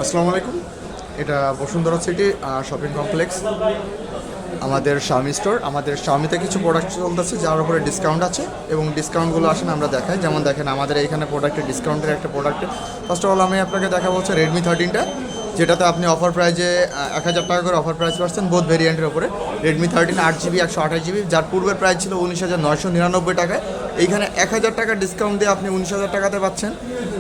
আসসালামু আলাইকুম। এটা বসুন্ধরা সিটি শপিং কমপ্লেক্স, আমাদের শাওমি স্টোর। আমাদের শাওমিতে কিছু প্রোডাক্ট চলতেছে যার উপরে ডিসকাউন্ট আছে, এবং ডিসকাউন্টগুলো আসেন আমরা দেখাই। যেমন দেখেন আমাদের এইখানে প্রোডাক্টের ডিসকাউন্টের একটা প্রোডাক্টে ফার্স্ট অফ অল আমি আপনাকে দেখাবো হচ্ছে রেডমি 13টা, যেটাতে আপনি অফার প্রাইজে 1000 টাকা করে অফার প্রাইস পাচ্ছেন বোথ ভেরিয়েন্টের উপরে। রেডমি 13 8GB 128GB, যার পূর্বের প্রাইস ছিল 19,999 টাকায়। এইখানে 1000 টাকা ডিসকাউন্ট দিয়ে আপনি 19,000 টাকাতে পাচ্ছেন,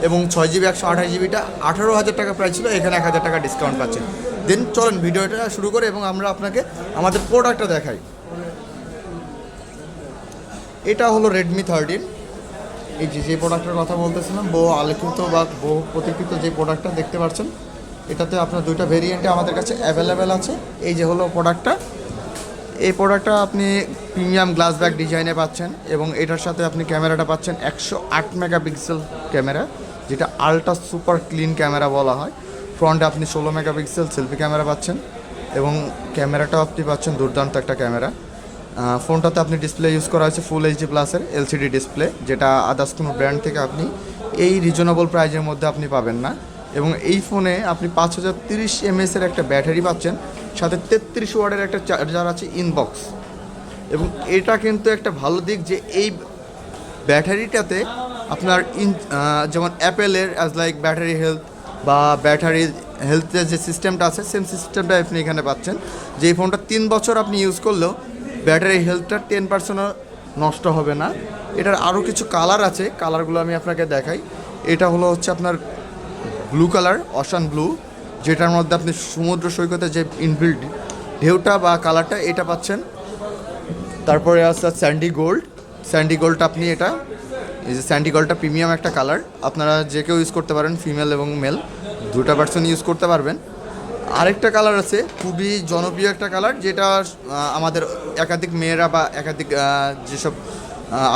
এবং 6GB 128GBটা 18,000 টাকা প্রাইস ছিল, এখানে 1000 টাকা ডিসকাউন্ট পাচ্ছেন। দেন চলেন ভিডিওটা শুরু করে এবং আমরা আপনাকে আমাদের প্রোডাক্টটা দেখাই। এটা হলো রেডমি 13। এই যে প্রোডাক্টের কথা বলতেছিলাম, বহু আলোকিত বা বহু প্রতীক্ষিত যে প্রোডাক্টটা দেখতে পাচ্ছেন, এটাতে আপনার দুইটা ভেরিয়েন্টে আমাদের কাছে অ্যাভেলেবেল আছে। এই যে হলো প্রোডাক্টটা। এই প্রোডাক্টটা আপনি প্রিমিয়াম গ্লাস ব্যাক ডিজাইনে পাচ্ছেন, এবং এটার সাথে আপনি ক্যামেরাটা পাচ্ছেন 108 মেগাপিক্সেল ক্যামেরা, যেটা আলট্রা সুপার ক্লিন ক্যামেরা বলা হয়। ফ্রন্টে আপনি 16 মেগাপিক্সেল সেলফি ক্যামেরা পাচ্ছেন, এবং ক্যামেরাটাও আপনি পাচ্ছেন দুর্দান্ত একটা ক্যামেরা। ফোনটাতে আপনি ডিসপ্লে ইউজ করা হয়েছে ফুল এইচডি প্লাসের এলসিডি ডিসপ্লে, যেটা আদার্স কোনো ব্র্যান্ড থেকে আপনি এই রিজনেবল প্রাইজের মধ্যে আপনি পাবেন না। এবং এই ফোনে আপনি 5030 mAh-এর একটা ব্যাটারি পাচ্ছেন, সাথে 33 ওয়াটের একটা চার্জার আছে ইনবক্স। এবং এটা কিন্তু একটা ভালো দিক যে এই ব্যাটারিটাতে আপনার যেমন অ্যাপেলের অ্যাজ লাইক ব্যাটারি হেলথ বা ব্যাটারি হেলথের যে সিস্টেমটা আছে, সেম সিস্টেমটা আপনি এখানে পাচ্ছেন। যে এই ফোনটা 3 বছর আপনি ইউজ করলেও ব্যাটারি হেলথটা 10%ও নষ্ট হবে না। এটার আরও কিছু কালার আছে, কালারগুলো আমি আপনাকে দেখাই। এটা হলো হচ্ছে আপনার ব্লু কালার, অশান ব্লু, যেটার মধ্যে আপনি সমুদ্র সৈকতে যে ইনবিল্ড ঢেউটা বা কালারটা এটা পাচ্ছেন। তারপরে আছে স্যান্ডি গোল্ড। স্যান্ডি গোল্ডটা আপনি এটা, এই যে স্যান্ডি গোল্ডটা প্রিমিয়াম একটা কালার, আপনারা যে কেউ ইউজ করতে পারেন, ফিমেল এবং মেল দুটা পার্সন ইউজ করতে পারবেন। আরেকটা কালার আছে খুবই জনপ্রিয় একটা কালার, যেটা আমাদের একাধিক মেয়েরা বা একাধিক যেসব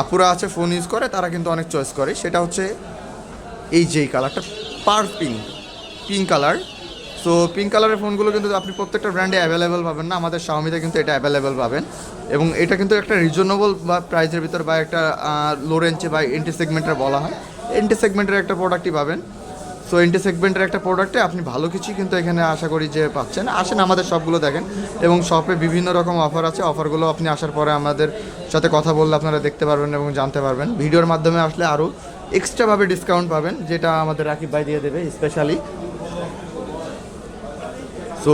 আপুরা আছে ফোন ইউজ করে, তারা কিন্তু অনেক চয়েস করে। সেটা হচ্ছে এই যে কালারটা, পিঙ্ক কালার। সো পিঙ্ক কালারের ফোনগুলো কিন্তু আপনি প্রত্যেকটা ব্র্যান্ডে অ্যাভেলেবেল পাবেন না, আমাদের শাওমিতে কিন্তু এটা অ্যাভেলেবেল পাবেন। এবং এটা কিন্তু একটা রিজনেবল বা প্রাইসের ভিতর বা একটা লো রেঞ্জে বা এন্টি সেগমেন্টের বলা হয়, এন্টি সেগমেন্টের একটা প্রোডাক্টই পাবেন। সো এন্টি সেগমেন্টের একটা প্রোডাক্টে আপনি ভালো কিছুই কিন্তু এখানে আশা করি যে পাচ্ছেন। আসেন আমাদের শপগুলো দেখেন, এবং শপে বিভিন্ন রকম অফার আছে। অফারগুলো আপনি আসার পরে আমাদের সাথে কথা বললে আপনারা দেখতে পারবেন এবং জানতে পারবেন। ভিডিওর মাধ্যমে আসলে আরও এক্সট্রাভাবে ডিসকাউন্ট পাবেন, যেটা আমাদের রাকিব ভাই দিয়ে দেবে স্পেশালি। সো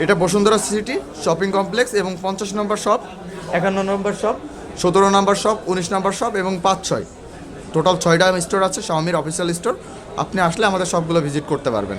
এটা বসুন্ধরা সিটি শপিং কমপ্লেক্স, এবং 50 নম্বর শপ, 51 নম্বর শপ, 17 নম্বর শপ, 19 নম্বর শপ এবং 5-6, টোটাল 6টা স্টোর আছে শাওমির অফিসিয়াল স্টোর। আপনি আসলে আমাদের সবগুলো ভিজিট করতে পারবেন।